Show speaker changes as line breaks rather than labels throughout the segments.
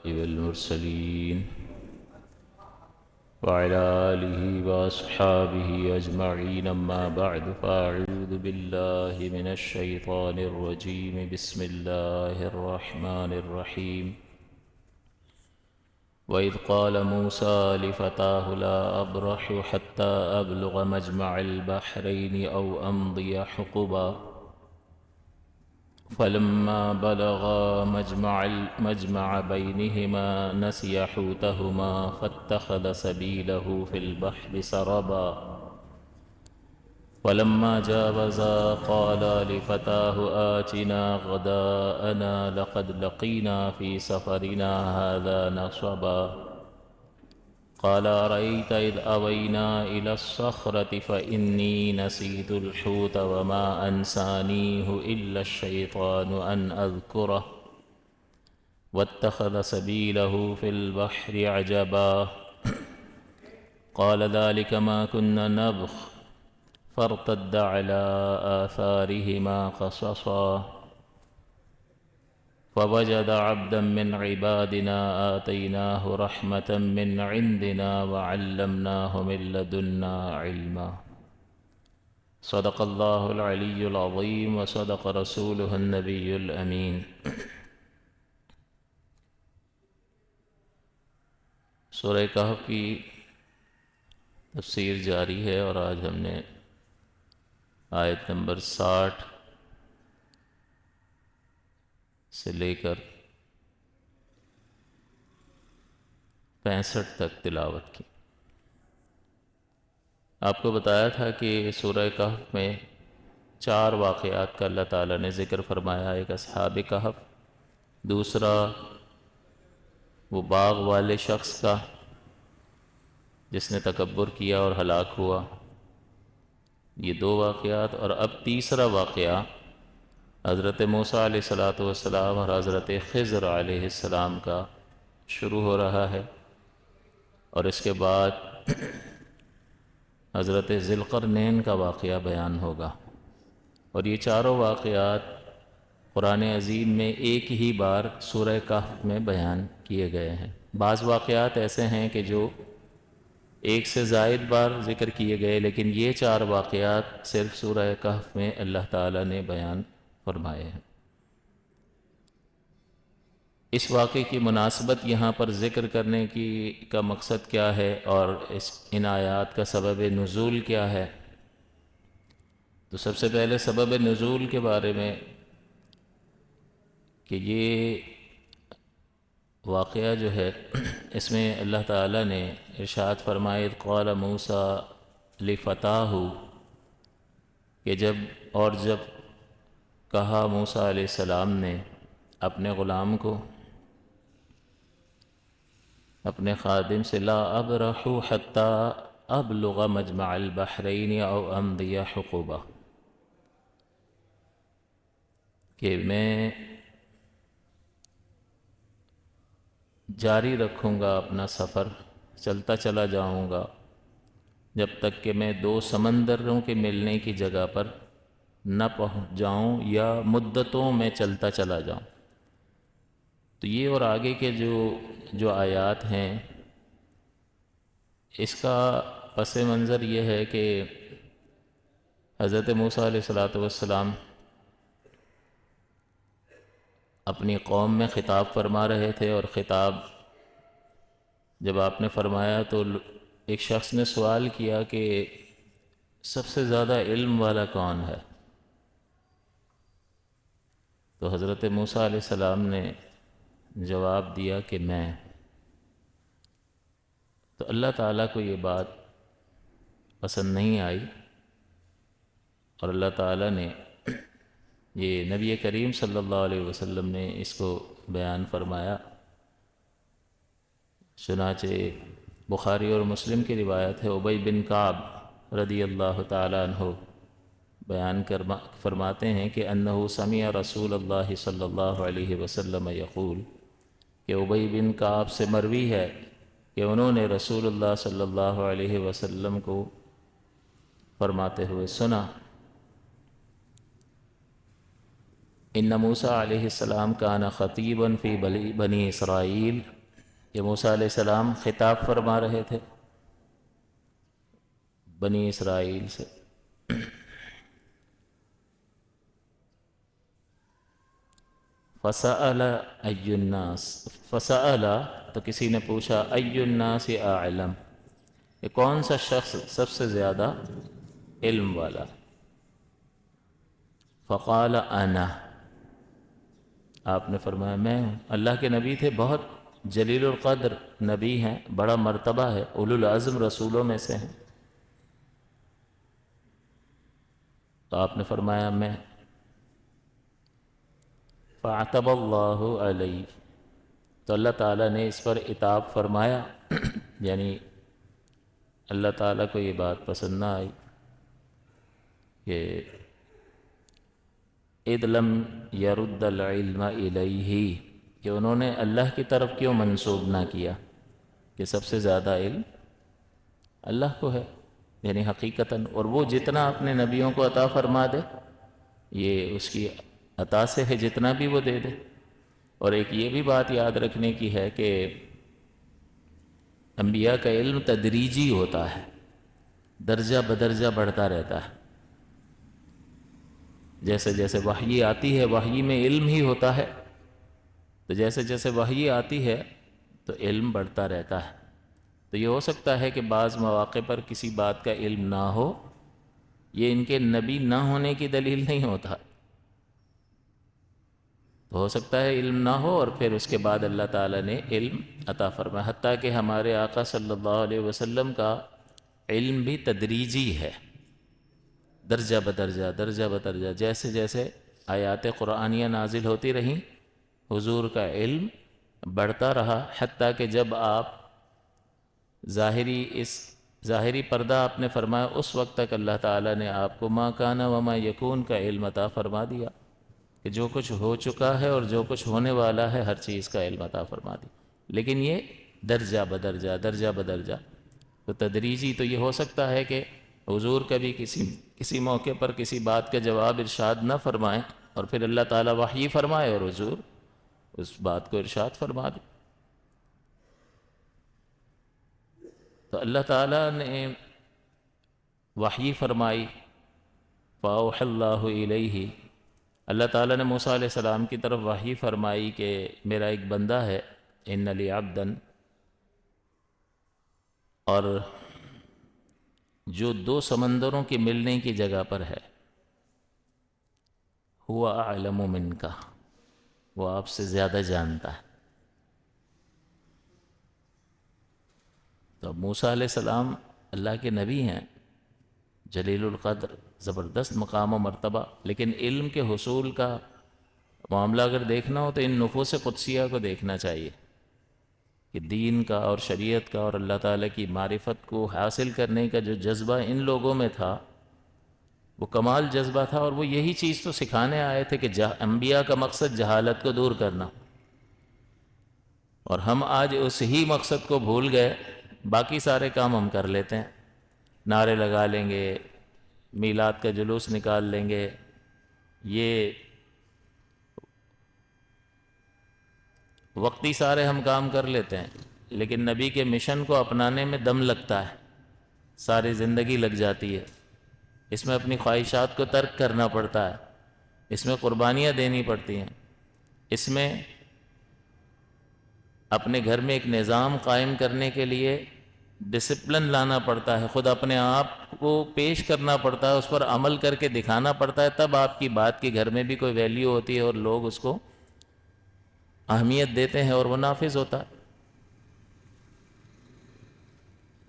والمرسلين وعلى آله وأصحابه أجمعين. أما بعد، فأعوذ بالله من الشيطان الرجيم. بسم الله الرحمن الرحيم. وإذ قال موسى لفتاه لا أبرح حتى أبلغ مجمع البحرين أو أمضي حقبا فلما بلغا مجمع بينهما نسيا حوتهما فاتخذ سبيله في البحر سربا فلما جاوزا قالا لفتاه آتنا غداءنا لقد لقينا في سفرنا هذا نصبا قال أرأيت إذ أوينا إلى الصخرة فإني نسيت الحوت وما أنسانيه إلا الشيطان أن أذكره واتخذ سبيله في البحر عجبا قال ذلك ما كنا نبغ فارتد على آثارهما قصصا فوجد عبدا من عبادنا آتيناه رحمة من عندنا وعلمناه من لدنا علما. صدق الله العلي العظيم وصدق رسوله النبي الأمين. سورہ کہف کی تفسیر جاری ہے اور آج ہم نے آیت نمبر 60 سے لے کر 65 تک تلاوت کی. آپ کو بتایا تھا کہ سورہ کہف میں 4 واقعات کا اللہ تعالیٰ نے ذکر فرمایا. ایک اصحاب کہف، دوسرا وہ باغ والے شخص کا جس نے تکبر کیا اور ہلاک ہوا، یہ 2 واقعات. اور اب تیسرا واقعہ حضرت موسیٰ علیہ السلام اور حضرت خضر علیہ السلام کا شروع ہو رہا ہے، اور اس کے بعد حضرت ذی القرنین کا واقعہ بیان ہوگا. اور یہ چاروں واقعات قرآن عظیم میں ایک ہی بار سورہ کہف میں بیان کیے گئے ہیں. بعض واقعات ایسے ہیں کہ جو ایک سے زائد بار ذکر کیے گئے، لیکن یہ 4 واقعات صرف سورہ کہف میں اللہ تعالیٰ نے بیان فرمائے ہیں. اس واقعے کی مناسبت یہاں پر ذکر کرنے کا مقصد کیا ہے اور ان آیات کا سبب نزول کیا ہے؟ تو سب سے پہلے سبب نزول کے بارے میں کہ یہ واقعہ جو ہے اس میں اللہ تعالیٰ نے ارشاد فرمائے قال موسیٰ لفتاہ، کہ جب کہا موسیٰ علیہ السلام نے اپنے غلام کو، اپنے خادم سے، لا ابرح حتی ابلغ مجمع البحرین او امضی حقبا، کہ میں جاری رکھوں گا اپنا سفر، چلتا چلا جاؤں گا جب تک کہ میں 2 سمندروں کے ملنے کی جگہ پر نہ پہنچ جاؤں یا مدتوں میں چلتا چلا جاؤں. تو یہ اور آگے کے جو آیات ہیں اس کا پس منظر یہ ہے کہ حضرت موسیٰ علیہ السلام اپنی قوم میں خطاب فرما رہے تھے، اور خطاب جب آپ نے فرمایا تو ایک شخص نے سوال کیا کہ سب سے زیادہ علم والا کون ہے؟ تو حضرت موسیٰ علیہ السلام نے جواب دیا کہ میں. تو اللہ تعالیٰ کو یہ بات پسند نہیں آئی، اور اللہ تعالیٰ نے یہ نبی کریم صلی اللہ علیہ وسلم نے اس کو بیان فرمایا. چنانچہ بخاری اور مسلم کی روایت ہے، ابی بن کعب رضی اللہ تعالیٰ عنہ بیان فرماتے ہیں کہ انہ سمع رسول اللہ صلی اللہ علیہ وسلم یقول، کہ ابی بن کعب سے مروی ہے کہ انہوں نے رسول اللہ صلی اللہ علیہ وسلم کو فرماتے ہوئے سنا ان موسیٰ علیہ السلام کان خطیبا فی بنی اسرائیل، یہ موسیٰ علیہ السلام خطاب فرما رہے تھے بنی اسرائیل سے۔ فسأل ای الناس، فسأل تو کسی نے پوچھا، ای الناس اعلم، یہ کون سا شخص سب سے زیادہ علم والا؟ فقال انا، آپ نے فرمایا میں ہوں۔ اللہ کے نبی تھے، بہت جلیل القدر نبی ہیں، بڑا مرتبہ ہے، اولو العزم رسولوں میں سے ہیں، تو آپ نے فرمایا میں۔ فعتب اللہ علیہ، تو اللہ تعالیٰ نے اس پر عتاب فرمایا، یعنی اللہ تعالیٰ کو یہ بات پسند نہ آئی کہ اذ لم یرد العلم الیہ، کہ انہوں نے اللہ کی طرف کیوں منسوب نہ کیا کہ سب سے زیادہ علم اللہ کو ہے، یعنی حقیقتاً، اور وہ جتنا اپنے نبیوں کو عطا فرما دے یہ اس کی عطا سے ہے، جتنا بھی وہ دے دے۔ اور ایک یہ بھی بات یاد رکھنے کی ہے کہ انبیاء کا علم تدریجی ہوتا ہے، درجہ بدرجہ بڑھتا رہتا ہے، جیسے جیسے وحی آتی ہے وحی میں علم ہی ہوتا ہے، تو جیسے جیسے وحی آتی ہے تو علم بڑھتا رہتا ہے۔ تو یہ ہو سکتا ہے کہ بعض مواقع پر کسی بات کا علم نہ ہو، یہ ان کے نبی نہ ہونے کی دلیل نہیں ہوتا، تو ہو سکتا ہے علم نہ ہو اور پھر اس کے بعد اللہ تعالیٰ نے علم عطا فرمایا۔ حتیٰ کہ ہمارے آقا صلی اللہ علیہ وسلم کا علم بھی تدریجی ہے، درجہ بدرجہ درجہ بدرجہ، جیسے جیسے آیات قرآنیہ نازل ہوتی رہیں حضور کا علم بڑھتا رہا، حتیٰ کہ جب آپ ظاہری پردہ آپ نے فرمایا، اس وقت تک اللہ تعالیٰ نے آپ کو ما کان وما یکون کا علم عطا فرما دیا، کہ جو کچھ ہو چکا ہے اور جو کچھ ہونے والا ہے ہر چیز کا علم عطا فرما دی، لیکن یہ درجہ بدرجہ درجہ بدرجہ، تو تدریجی۔ تو یہ ہو سکتا ہے کہ حضور کبھی کسی موقع پر کسی بات کا جواب ارشاد نہ فرمائیں اور پھر اللہ تعالیٰ وحی فرمائے اور حضور اس بات کو ارشاد فرما دے۔ تو اللہ تعالیٰ نے وحی فرمائی، فَأَوْحَى اللَّهُ إِلَيْهِ، اللہ تعالیٰ نے موسیٰ علیہ السلام کی طرف وحی فرمائی کہ میرا ایک بندہ ہے، إِنَّ لِي عَبْدًا، اور جو دو سمندروں کی ملنے کی جگہ پر ہے، هُوَ أَعْلَمُ مِنْكَ، وہ آپ سے زیادہ جانتا ہے۔ تو موسیٰ علیہ السلام اللہ کے نبی ہیں، جلیل القدر، زبردست مقام و مرتبہ، لیکن علم کے حصول کا معاملہ اگر دیکھنا ہو تو ان نفوس قدسیہ کو دیکھنا چاہیے کہ دین کا اور شریعت کا اور اللہ تعالیٰ کی معرفت کو حاصل کرنے کا جو جذبہ ان لوگوں میں تھا وہ کمال جذبہ تھا، اور وہ یہی چیز تو سکھانے آئے تھے کہ انبیاء کا مقصد جہالت کو دور کرنا، اور ہم آج اس ہی مقصد کو بھول گئے، باقی سارے کام ہم کر لیتے ہیں، نعرے لگا لیں گے، میلاد کا جلوس نکال لیں گے، یہ وقتی سارے ہم کام کر لیتے ہیں، لیکن نبی کے مشن کو اپنانے میں دم لگتا ہے، ساری زندگی لگ جاتی ہے، اس میں اپنی خواہشات کو ترک کرنا پڑتا ہے، اس میں قربانیاں دینی پڑتی ہیں، اس میں اپنے گھر میں ایک نظام قائم کرنے کے لیے ڈسپلن لانا پڑتا ہے، خود اپنے آپ کو پیش کرنا پڑتا ہے، اس پر عمل کر کے دکھانا پڑتا ہے، تب آپ کی بات کے گھر میں بھی کوئی ویلیو ہوتی ہے اور لوگ اس کو اہمیت دیتے ہیں اور وہ نافذ ہوتا ہے۔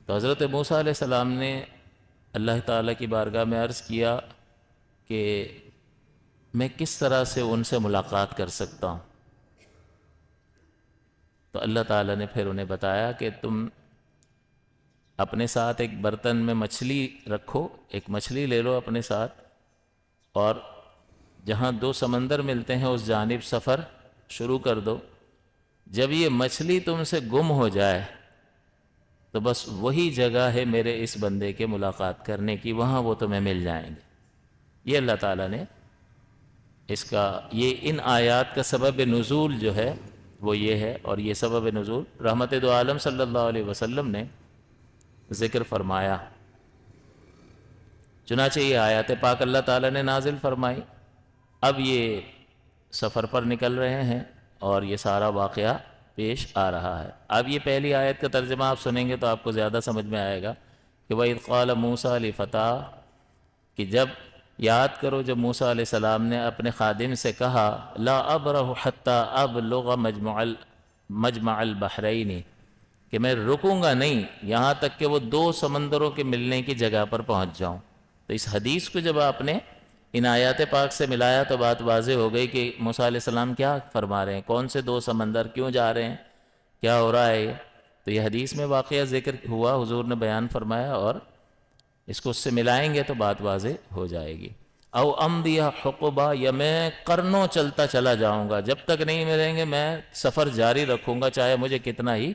تو حضرت موسیٰ علیہ السلام نے اللہ تعالیٰ کی بارگاہ میں عرض کیا کہ میں کس طرح سے ان سے ملاقات کر سکتا ہوں؟ تو اللہ تعالیٰ نے پھر انہیں بتایا کہ تم اپنے ساتھ ایک برتن میں مچھلی رکھو، ایک مچھلی لے لو اپنے ساتھ، اور جہاں دو سمندر ملتے ہیں اس جانب سفر شروع کر دو، جب یہ مچھلی تم سے گم ہو جائے تو بس وہی جگہ ہے میرے اس بندے کے ملاقات کرنے کی، وہاں وہ تمہیں مل جائیں گے۔ یہ اللہ تعالیٰ نے اس کا یہ ان آیات کا سبب نزول جو ہے وہ یہ ہے، اور یہ سبب نزول رحمت دو عالم صلی اللہ علیہ وسلم نے ذکر فرمایا۔ چنانچہ یہ آیات پاک اللہ تعالیٰ نے نازل فرمائی۔ اب یہ سفر پر نکل رہے ہیں اور یہ سارا واقعہ پیش آ رہا ہے۔ اب یہ پہلی آیت کا ترجمہ آپ سنیں گے تو آپ کو زیادہ سمجھ میں آئے گا کہ وَإِذْ قَالَ مُوسَىٰ لِفَتَاهُ، کہ جب یاد کرو جب موسیٰ علیہ السلام نے اپنے خادم سے کہا لا ابرح حتی ابلغ مجمع البحرین، کہ میں رکوں گا نہیں یہاں تک کہ وہ دو سمندروں کے ملنے کی جگہ پر پہنچ جاؤں۔ تو اس حدیث کو جب آپ نے ان آیات پاک سے ملایا تو بات واضح ہو گئی کہ موسیٰ علیہ السلام کیا فرما رہے ہیں، کون سے دو سمندر، کیوں جا رہے ہیں، کیا ہو رہا ہے یہ۔ تو یہ حدیث میں واقعہ ذکر ہوا، حضور نے بیان فرمایا، اور اس کو اس سے ملائیں گے تو بات واضح ہو جائے گی۔ او امضیا حقبا، یا میں قرنوں چلتا چلا جاؤں گا، جب تک نہیں ملیں گے میں سفر جاری رکھوں گا، چاہے مجھے کتنا ہی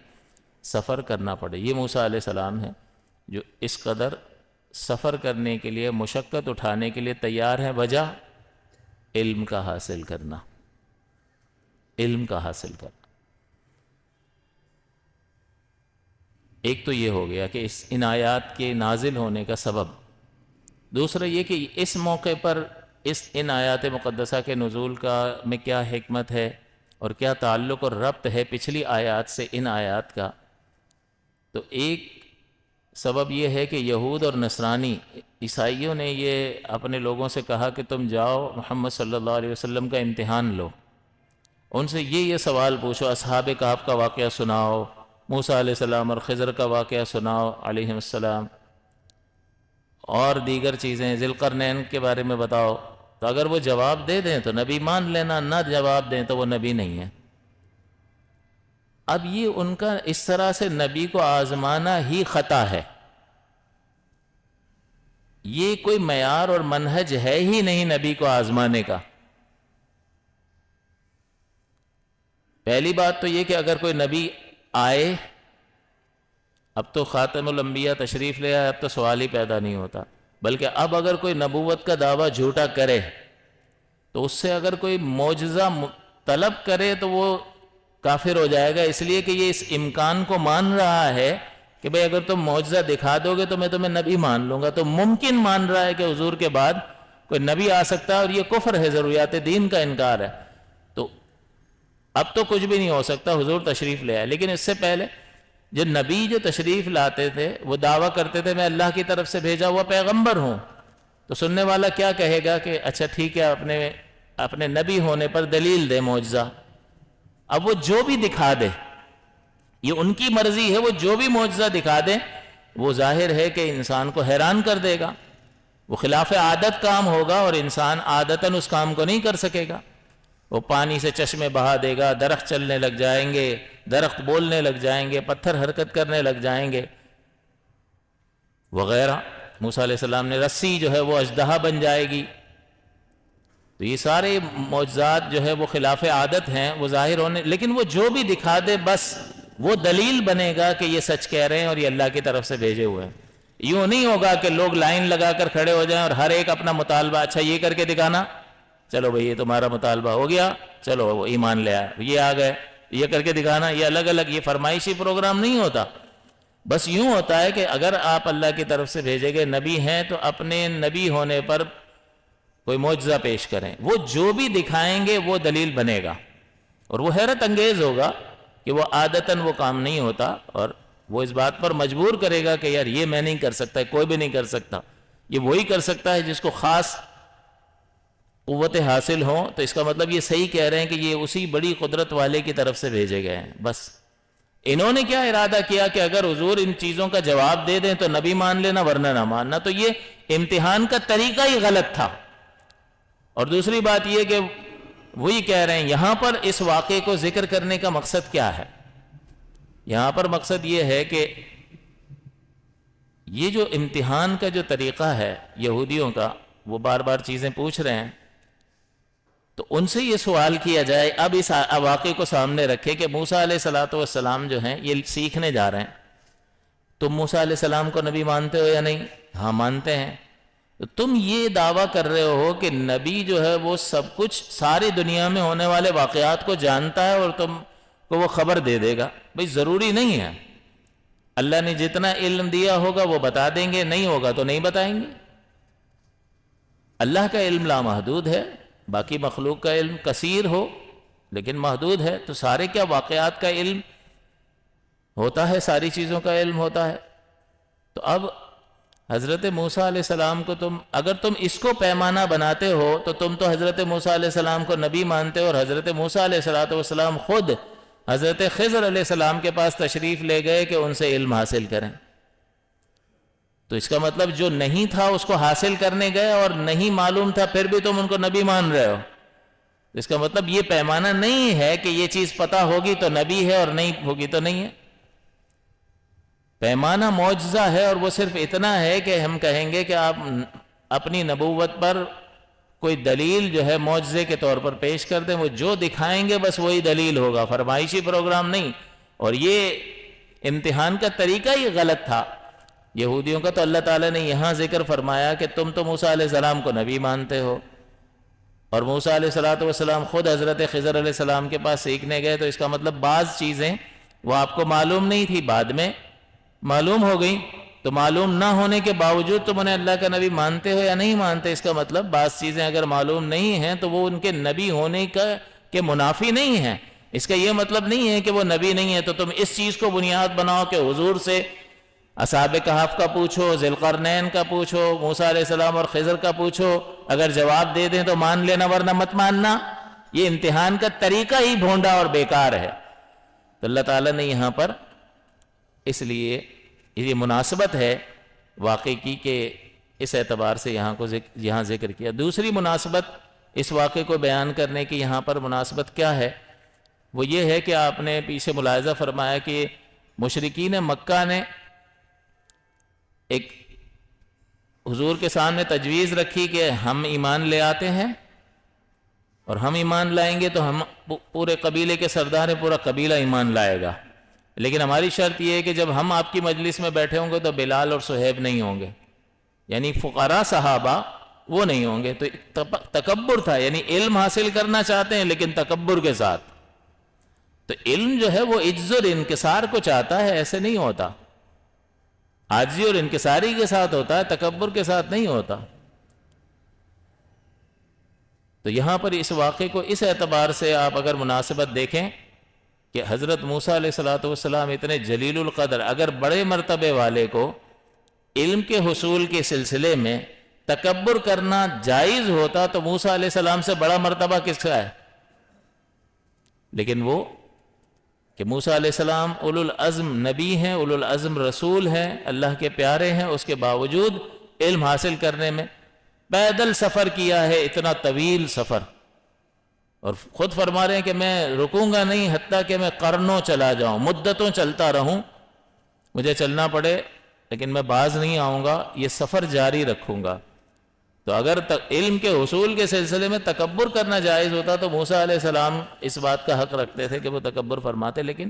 سفر کرنا پڑے۔ یہ موسیٰ علیہ السلام ہیں جو اس قدر سفر کرنے کے لیے، مشقت اٹھانے کے لیے تیار ہیں۔ وجہ علم کا حاصل کرنا، علم کا حاصل کرنا۔ ایک تو یہ ہو گیا کہ ان آیات کے نازل ہونے کا سبب۔ دوسرا یہ کہ اس موقع پر ان آیات مقدسہ کے نزول میں کیا حکمت ہے اور کیا تعلق اور ربط ہے پچھلی آیات سے ان آیات کا۔ تو ایک سبب یہ ہے کہ یہود اور نصرانی عیسائیوں نے یہ اپنے لوگوں سے کہا کہ تم جاؤ محمد صلی اللہ علیہ وسلم کا امتحان لو، ان سے یہ سوال پوچھو، اصحاب کہف کا واقعہ سناؤ، موسیٰ علیہ السلام اور خضر کا واقعہ سناؤ علیہ السلام، اور دیگر چیزیں، ذی القرنین کے بارے میں بتاؤ۔ تو اگر وہ جواب دے دیں تو نبی مان لینا، نہ جواب دیں تو وہ نبی نہیں ہے۔ اب یہ ان کا اس طرح سے نبی کو آزمانا ہی خطا ہے، یہ کوئی معیار اور منہج ہے ہی نہیں نبی کو آزمانے کا۔ پہلی بات تو یہ کہ اگر کوئی نبی آئے، اب تو خاتم الانبیاء تشریف لے آئے، اب تو سوال ہی پیدا نہیں ہوتا، بلکہ اب اگر کوئی نبوت کا دعویٰ جھوٹا کرے تو اس سے اگر کوئی معجزہ طلب کرے تو وہ کافر ہو جائے گا، اس لیے کہ یہ اس امکان کو مان رہا ہے کہ بھئی اگر تم معجزہ دکھا دو گے تو میں تمہیں نبی مان لوں گا۔ تو ممکن مان رہا ہے کہ حضور کے بعد کوئی نبی آ سکتا ہے، اور یہ کفر ہے، ضروریات دین کا انکار ہے۔ تو اب تو کچھ بھی نہیں ہو سکتا، حضور تشریف لے آئے۔ لیکن اس سے پہلے جو نبی جو تشریف لاتے تھے وہ دعویٰ کرتے تھے میں اللہ کی طرف سے بھیجا ہوا پیغمبر ہوں، تو سننے والا کیا کہے گا کہ اچھا ٹھیک ہے، اپنے نبی ہونے پر دلیل دے، معجزہ۔ اب وہ جو بھی دکھا دے، یہ ان کی مرضی ہے، وہ جو بھی معجزہ دکھا دے وہ ظاہر ہے کہ انسان کو حیران کر دے گا، وہ خلاف عادت کام ہوگا اور انسان عادتاً اس کام کو نہیں کر سکے گا۔ وہ پانی سے چشمے بہا دے گا، درخت چلنے لگ جائیں گے، درخت بولنے لگ جائیں گے، پتھر حرکت کرنے لگ جائیں گے وغیرہ۔ موسیٰ علیہ السلام نے رسی جو ہے وہ اژدہا بن جائے گی۔ تو یہ سارے معجزات جو ہے وہ خلاف عادت ہیں، وہ ظاہر ہونے، لیکن وہ جو بھی دکھا دے بس وہ دلیل بنے گا کہ یہ سچ کہہ رہے ہیں اور یہ اللہ کی طرف سے بھیجے ہوئے ہیں۔ یوں نہیں ہوگا کہ لوگ لائن لگا کر کھڑے ہو جائیں اور ہر ایک اپنا مطالبہ، اچھا یہ کر کے دکھانا، چلو بھئی یہ تمہارا مطالبہ ہو گیا، چلو وہ ایمان لے آئے، یہ آ گئے، یہ کر کے دکھانا، یہ الگ الگ، یہ فرمائشی پروگرام نہیں ہوتا۔ بس یوں ہوتا ہے کہ اگر آپ اللہ کی طرف سے بھیجے گئے نبی ہیں تو اپنے نبی ہونے پر کوئی معجزہ پیش کریں، وہ جو بھی دکھائیں گے وہ دلیل بنے گا، اور وہ حیرت انگیز ہوگا کہ وہ عادتاً وہ کام نہیں ہوتا، اور وہ اس بات پر مجبور کرے گا کہ یار یہ میں نہیں کر سکتا، کوئی بھی نہیں کر سکتا، یہ وہی کر سکتا ہے جس کو خاص قوت حاصل ہو۔ تو اس کا مطلب یہ صحیح کہہ رہے ہیں کہ یہ اسی بڑی قدرت والے کی طرف سے بھیجے گئے ہیں۔ بس انہوں نے کیا ارادہ کیا کہ اگر حضور ان چیزوں کا جواب دے دیں تو نبی مان لینا ورنہ نہ ماننا، تو یہ امتحان کا طریقہ ہی غلط تھا۔ اور دوسری بات یہ کہ وہی کہہ رہے ہیں یہاں پر اس واقعے کو ذکر کرنے کا مقصد کیا ہے؟ یہاں پر مقصد یہ ہے کہ یہ جو امتحان کا جو طریقہ ہے یہودیوں کا، وہ بار بار چیزیں پوچھ رہے ہیں، تو ان سے یہ سوال کیا جائے، اب اس واقعے کو سامنے رکھے کہ موسیٰ علیہ السلام جو ہیں یہ سیکھنے جا رہے ہیں، تم موسیٰ علیہ السلام کو نبی مانتے ہو یا نہیں؟ ہاں مانتے ہیں۔ تو تم یہ دعویٰ کر رہے ہو کہ نبی جو ہے وہ سب کچھ ساری دنیا میں ہونے والے واقعات کو جانتا ہے اور تم کو وہ خبر دے دے گا. بھئی ضروری نہیں ہے. اللہ نے جتنا علم دیا ہوگا وہ بتا دیں گے، نہیں ہوگا تو نہیں بتائیں گے. اللہ کا علم لامحدود ہے، باقی مخلوق کا علم کثیر ہو لیکن محدود ہے. تو سارے کیا واقعات کا علم ہوتا ہے، ساری چیزوں کا علم ہوتا ہے. تو اب حضرت موسیٰ علیہ السلام کو اگر تم اس کو پیمانہ بناتے ہو تو تم تو حضرت موسیٰ علیہ السلام کو نبی مانتے ہو، اور حضرت موسیٰ علیہ السلام خود حضرت خضر علیہ السلام کے پاس تشریف لے گئے کہ ان سے علم حاصل کریں. تو اس کا مطلب جو نہیں تھا اس کو حاصل کرنے گئے، اور نہیں معلوم تھا پھر بھی تم ان کو نبی مان رہے ہو. اس کا مطلب یہ پیمانہ نہیں ہے کہ یہ چیز پتہ ہوگی تو نبی ہے اور نہیں ہوگی تو نہیں ہے. پیمانہ معجزہ ہے، اور وہ صرف اتنا ہے کہ ہم کہیں گے کہ آپ اپنی نبوت پر کوئی دلیل جو ہے معجزے کے طور پر پیش کر دیں. وہ جو دکھائیں گے بس وہی دلیل ہوگا، فرمائشی پروگرام نہیں. اور یہ امتحان کا طریقہ ہی غلط تھا یہودیوں کا. تو اللہ تعالیٰ نے یہاں ذکر فرمایا کہ تم تو موسیٰ علیہ السلام کو نبی مانتے ہو، اور موسیٰ علیہ السلام خود حضرت خضر علیہ السلام کے پاس سیکھنے گئے. تو اس کا مطلب بعض چیزیں وہ آپ کو معلوم نہیں تھی، بعد میں معلوم ہو گئی. تو معلوم نہ ہونے کے باوجود تم انہیں اللہ کا نبی مانتے ہو یا نہیں مانتے. اس کا مطلب بعض چیزیں اگر معلوم نہیں ہیں تو وہ ان کے نبی ہونے کے منافی نہیں ہیں. اس کا یہ مطلب نہیں ہے کہ وہ نبی نہیں ہے. تو تم اس چیز کو بنیاد بناؤ کہ حضور سے اصحاب کہف کا پوچھو، ذی القرنین کا پوچھو، موسیٰ علیہ السلام اور خضر کا پوچھو، اگر جواب دے دیں تو مان لینا ورنہ مت ماننا. یہ امتحان کا طریقہ ہی بھونڈا اور بیکار ہے. تو اللہ تعالیٰ نے یہاں پر اس لیے یہ مناسبت ہے واقعے کی کہ اس اعتبار سے یہاں ذکر کیا. دوسری مناسبت اس واقعے کو بیان کرنے کی یہاں پر مناسبت کیا ہے، وہ یہ ہے کہ آپ نے پیچھے ملاحظہ فرمایا کہ مشرکین مکہ نے ایک حضور کے سامنے تجویز رکھی کہ ہم ایمان لے آتے ہیں، اور ہم ایمان لائیں گے تو ہم پورے قبیلے کے سردار ہیں، پورا قبیلہ ایمان لائے گا. لیکن ہماری شرط یہ ہے کہ جب ہم آپ کی مجلس میں بیٹھے ہوں گے تو بلال اور صہیب نہیں ہوں گے، یعنی فقراء صحابہ وہ نہیں ہوں گے. تو تکبر تھا، یعنی علم حاصل کرنا چاہتے ہیں لیکن تکبر کے ساتھ. تو علم جو ہے وہ عجز اور انکسار کو چاہتا ہے، ایسے نہیں ہوتا. عاجزی اور انکساری کے ساتھ ہوتا ہے، تکبر کے ساتھ نہیں ہوتا. تو یہاں پر اس واقعے کو اس اعتبار سے آپ اگر مناسبت دیکھیں کہ حضرت موسیٰ علیہ السلام اتنے جلیل القدر، اگر بڑے مرتبے والے کو علم کے حصول کے سلسلے میں تکبر کرنا جائز ہوتا تو موسیٰ علیہ السلام سے بڑا مرتبہ کس کا ہے؟ لیکن وہ کہ موسیٰ علیہ السلام اولو العزم نبی ہیں، اولو العزم رسول ہیں، اللہ کے پیارے ہیں، اس کے باوجود علم حاصل کرنے میں پیدل سفر کیا ہے، اتنا طویل سفر. اور خود فرما رہے ہیں کہ میں رکوں گا نہیں حتیٰ کہ میں قرنوں چلا جاؤں، مدتوں چلتا رہوں، مجھے چلنا پڑے لیکن میں باز نہیں آؤں گا، یہ سفر جاری رکھوں گا. تو اگر علم کے حصول کے سلسلے میں تکبر کرنا جائز ہوتا تو موسیٰ علیہ السلام اس بات کا حق رکھتے تھے کہ وہ تکبر فرماتے، لیکن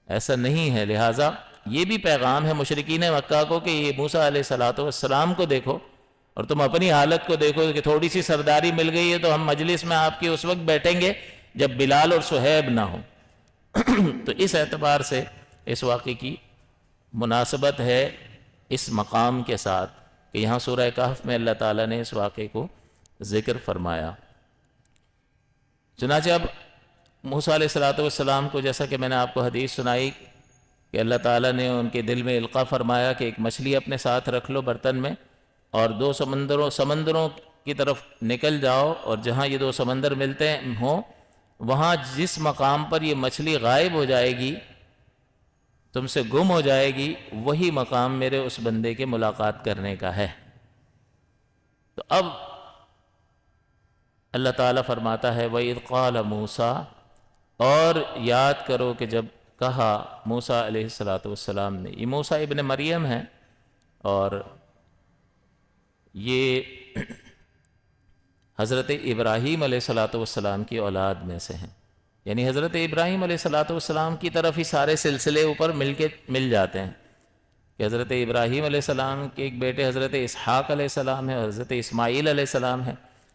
ایسا نہیں ہے. لہٰذا یہ بھی پیغام ہے مشرکین مکہ کو کہ یہ موسیٰ علیہ السلام کو دیکھو اور تم اپنی حالت کو دیکھو کہ تھوڑی سی سرداری مل گئی ہے تو ہم مجلس میں آپ کی اس وقت بیٹھیں گے جب بلال اور صہیب نہ ہوں. تو اس اعتبار سے اس واقعے کی مناسبت ہے اس مقام کے ساتھ کہ یہاں سورہ کہف میں اللہ تعالیٰ نے اس واقعے کو ذکر فرمایا. چنانچہ اب موسیٰ علیہ السلام کو جیسا کہ میں نے آپ کو حدیث سنائی کہ اللہ تعالیٰ نے ان کے دل میں القاء فرمایا کہ ایک مچھلی اپنے ساتھ رکھ لو برتن میں اور دو سمندروں کی طرف نکل جاؤ، اور جہاں یہ دو سمندر ملتے ہوں وہاں جس مقام پر یہ مچھلی غائب ہو جائے گی، تم سے گم ہو جائے گی، وہی مقام میرے اس بندے کے ملاقات کرنے کا ہے. تو اب اللہ تعالیٰ فرماتا ہے وَإِذْ قَالَ مُوسَىٰ، اور یاد کرو کہ جب کہا موسیٰ علیہ السلام نے. یہ موسیٰ ابن مریم ہیں اور یہ حضرت ابراہیم علیہ السلام کی اولاد میں سے ہیں، یعنی حضرت ابراہیم علیہ السلام کی طرف ہی سارے سلسلے اوپر مل جاتے ہیں کہ حضرت ابراہیم علیہ السلام کے ایک بیٹے حضرت اسحاق علیہ السلام ہے اور حضرت اسماعیل علیہ السلام ہے.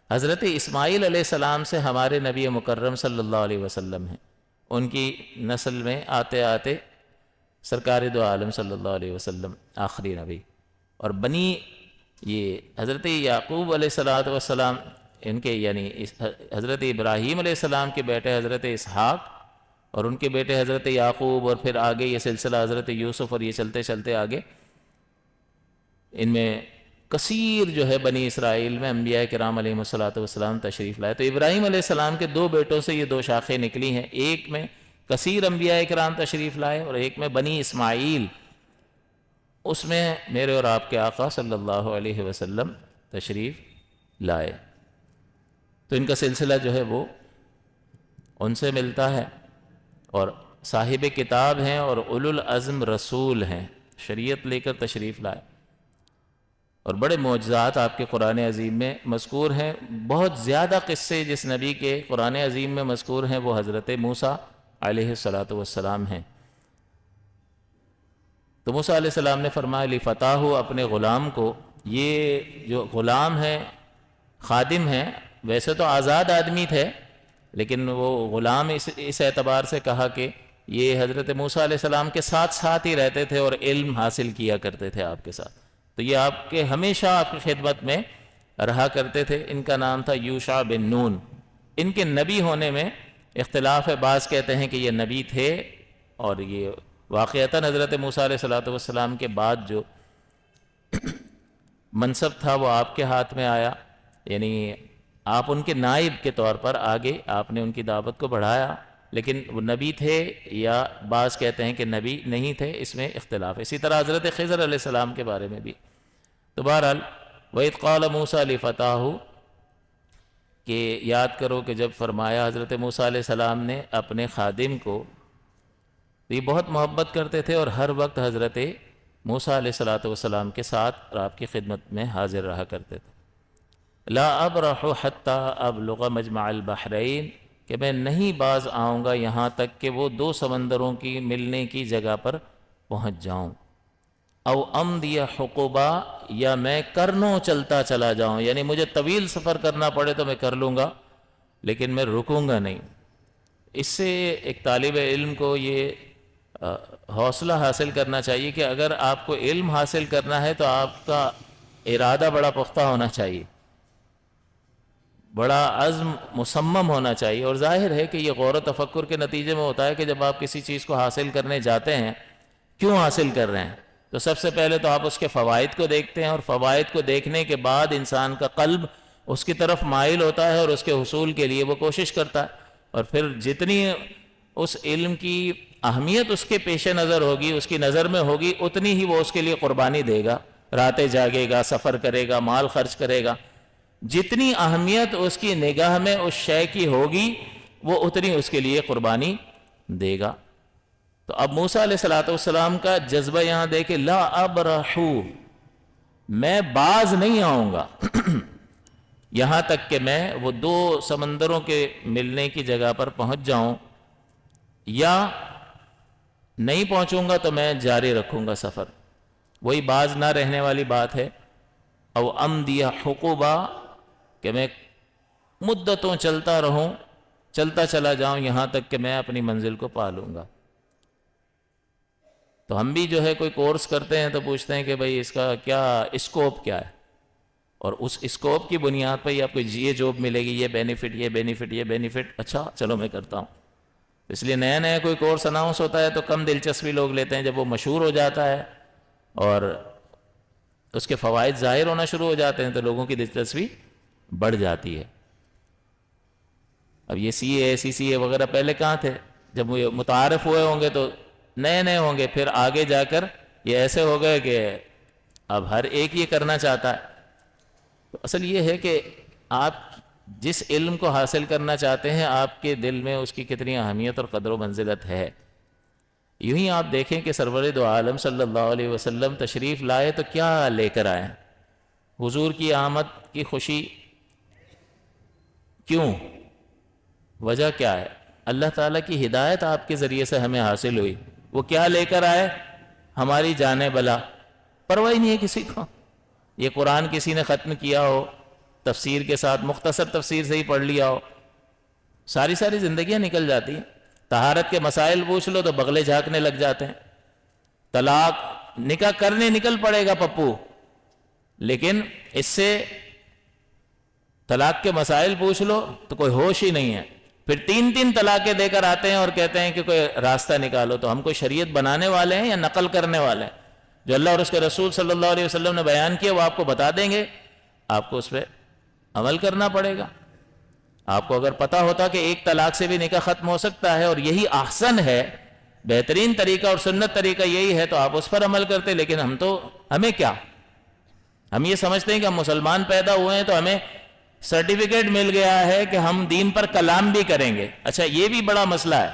حضرت اسماعیل علیہ السلام سے ہمارے نبی مکرم صلی اللہ علیہ وسلم ہیں. ان کی نسل میں آتے آتے سرکار دو عالم صلی اللہ علیہ وسلم آخری نبی. اور بنی یہ حضرت یعقوب علیہ السلام ان کے یعنی حضرت ابراہیم علیہ السلام کے بیٹے حضرت اسحاق اور ان کے بیٹے حضرت یعقوب، اور پھر آگے یہ سلسلہ حضرت یوسف، اور یہ چلتے چلتے آگے ان میں کثیر جو ہے بنی اسرائیل میں انبیاء کرام علیہ السلام تشریف لائے. تو ابراہیم علیہ السلام کے دو بیٹوں سے یہ دو شاخیں نکلی ہیں، ایک میں کثیر انبیاء کرام تشریف لائے اور ایک میں بنی اسماعیل، اس میں میرے اور آپ کے آقا صلی اللہ علیہ وسلم تشریف لائے. تو ان کا سلسلہ جو ہے وہ ان سے ملتا ہے، اور صاحب کتاب ہیں اور اولو العزم رسول ہیں، شریعت لے کر تشریف لائے. اور بڑے معجزات آپ کے قرآن عظیم میں مذکور ہیں. بہت زیادہ قصے جس نبی کے قرآن عظیم میں مذکور ہیں وہ حضرت موسیٰ علیہ السلام ہیں. تو موسیٰ علیہ السلام نے فرمایا لِفَتَاهُ، اپنے غلام کو، یہ جو غلام ہے خادم ہیں، ویسے تو آزاد آدمی تھے لیکن وہ غلام اس اعتبار سے کہا کہ یہ حضرت موسیٰ علیہ السلام کے ساتھ ساتھ ہی رہتے تھے اور علم حاصل کیا کرتے تھے آپ کے ساتھ. تو یہ آپ کے ہمیشہ آپ کی خدمت میں رہا کرتے تھے. ان کا نام تھا یوشع بن نون. ان کے نبی ہونے میں اختلاف ہے، بعض کہتے ہیں کہ یہ نبی تھے، اور یہ واقعتاً حضرت موسیٰ علیہ السلام کے بعد جو منصب تھا وہ آپ کے ہاتھ میں آیا، یعنی آپ ان کے نائب کے طور پر آگے آپ نے ان کی دعوت کو بڑھایا. لیکن وہ نبی تھے یا بعض کہتے ہیں کہ نبی نہیں تھے، اس میں اختلاف ہے. اسی طرح حضرت خضر علیہ السلام کے بارے میں بھی. تو بہرحال وَإِذْ قَالَ مُوسَىٰ لِفَتَاهُ، کہ یاد کرو کہ جب فرمایا حضرت موسیٰ علیہ السلام نے اپنے خادم کو، یہ بہت محبت کرتے تھے اور ہر وقت حضرت موسیٰ علیہ السلام کے ساتھ اور آپ کی خدمت میں حاضر رہا کرتے تھے. لا ابرح حتی ابلغ مجمع البحرین، کہ میں نہیں باز آؤں گا یہاں تک کہ وہ دو سمندروں کی ملنے کی جگہ پر پہنچ جاؤں. او امضی حقبا، یا میں کرنوں چلتا چلا جاؤں، یعنی مجھے طویل سفر کرنا پڑے تو میں کر لوں گا لیکن میں رکوں گا نہیں. اس سے ایک طالب علم کو یہ حوصلہ حاصل کرنا چاہیے کہ اگر آپ کو علم حاصل کرنا ہے تو آپ کا ارادہ بڑا پختہ ہونا چاہیے، بڑا عزم مصمم ہونا چاہیے. اور ظاہر ہے کہ یہ غور و تفکر کے نتیجے میں ہوتا ہے کہ جب آپ کسی چیز کو حاصل کرنے جاتے ہیں، کیوں حاصل کر رہے ہیں، تو سب سے پہلے تو آپ اس کے فوائد کو دیکھتے ہیں، اور فوائد کو دیکھنے کے بعد انسان کا قلب اس کی طرف مائل ہوتا ہے اور اس کے حصول کے لیے وہ کوشش کرتا ہے. اور پھر جتنی اس علم کی اہمیت اس کے پیش نظر ہوگی، اس کی نظر میں ہوگی، اتنی ہی وہ اس کے لیے قربانی دے گا، راتیں جاگے گا، سفر کرے گا، مال خرچ کرے گا. جتنی اہمیت اس کی نگاہ میں اس شے کی ہوگی وہ اتنی اس کے لیے قربانی دے گا. تو اب موسیٰ علیہ السلام کا جذبہ یہاں دیکھیں، لا ابرحو، میں باز نہیں آؤں گا یہاں تک کہ میں وہ دو سمندروں کے ملنے کی جگہ پر پہنچ جاؤں، یا نہیں پہنچوں گا تو میں جاری رکھوں گا سفر. وہی باز نہ رہنے والی بات ہے. او امضی حقبا، کہ میں مدتوں چلتا رہوں، چلتا چلا جاؤں یہاں تک کہ میں اپنی منزل کو پا لوں گا. تو ہم بھی جو ہے کوئی کورس کرتے ہیں تو پوچھتے ہیں کہ بھئی اس کا کیا اسکوپ کیا ہے، اور اس اسکوپ کی بنیاد پر آپ کو یہ جاب ملے گی، یہ بینیفٹ، یہ بینیفٹ، یہ بینیفٹ، اچھا چلو میں کرتا ہوں. اس لیے نیا نیا کوئی کورس اناؤنس ہوتا ہے تو کم دلچسپی لوگ لیتے ہیں. جب وہ مشہور ہو جاتا ہے اور اس کے فوائد ظاہر ہونا شروع ہو جاتے ہیں تو لوگوں کی دلچسپی بڑھ جاتی ہے. اب یہ سی اے سی سی اے وغیرہ پہلے کہاں تھے؟ جب وہ متعارف ہوئے ہوں گے تو نئے نئے ہوں گے، پھر آگے جا کر یہ ایسے ہو گئے کہ اب ہر ایک یہ کرنا چاہتا ہے. تو اصل یہ ہے کہ آپ جس علم کو حاصل کرنا چاہتے ہیں آپ کے دل میں اس کی کتنی اہمیت اور قدر و منزلت ہے. یوں ہی آپ دیکھیں کہ سرور دو عالم صلی اللہ علیہ وسلم تشریف لائے تو کیا لے کر آئے؟ حضور کی آمد کی خوشی. کیوں؟ وجہ کیا ہے؟ اللہ تعالیٰ کی ہدایت آپ کے ذریعے سے ہمیں حاصل ہوئی. وہ کیا لے کر آئے؟ ہماری جان بلا. پرواہ ہی نہیں ہے کسی کو. یہ قرآن کسی نے ختم کیا ہو تفسیر کے ساتھ، مختصر تفسیر سے ہی پڑھ لیا ہو، ساری زندگیاں نکل جاتی ہیں. طہارت کے مسائل پوچھ لو تو بغلے جھانکنے لگ جاتے ہیں. طلاق نکاح کرنے نکل پڑے گا پپو، لیکن اس سے طلاق کے مسائل پوچھ لو تو کوئی ہوش ہی نہیں ہے. پھر 3 طلاقیں دے کر آتے ہیں اور کہتے ہیں کہ کوئی راستہ نکالو. تو ہم کوئی شریعت بنانے والے ہیں یا نقل کرنے والے ہیں؟ جو اللہ اور اس کے رسول صلی اللہ علیہ وسلم نے بیان کیا وہ آپ کو بتا دیں گے، آپ کو اس پہ عمل کرنا پڑے گا. آپ کو اگر پتا ہوتا کہ ایک طلاق سے بھی نکاح ختم ہو سکتا ہے اور یہی احسن ہے، بہترین طریقہ اور سنت طریقہ یہی ہے، تو آپ اس پر عمل کرتے. لیکن ہمیں کیا، ہم یہ سمجھتے ہیں کہ ہم مسلمان پیدا ہوئے ہیں تو ہمیں سرٹیفکیٹ مل گیا ہے کہ ہم دین پر کلام بھی کریں گے. اچھا یہ بھی بڑا مسئلہ ہے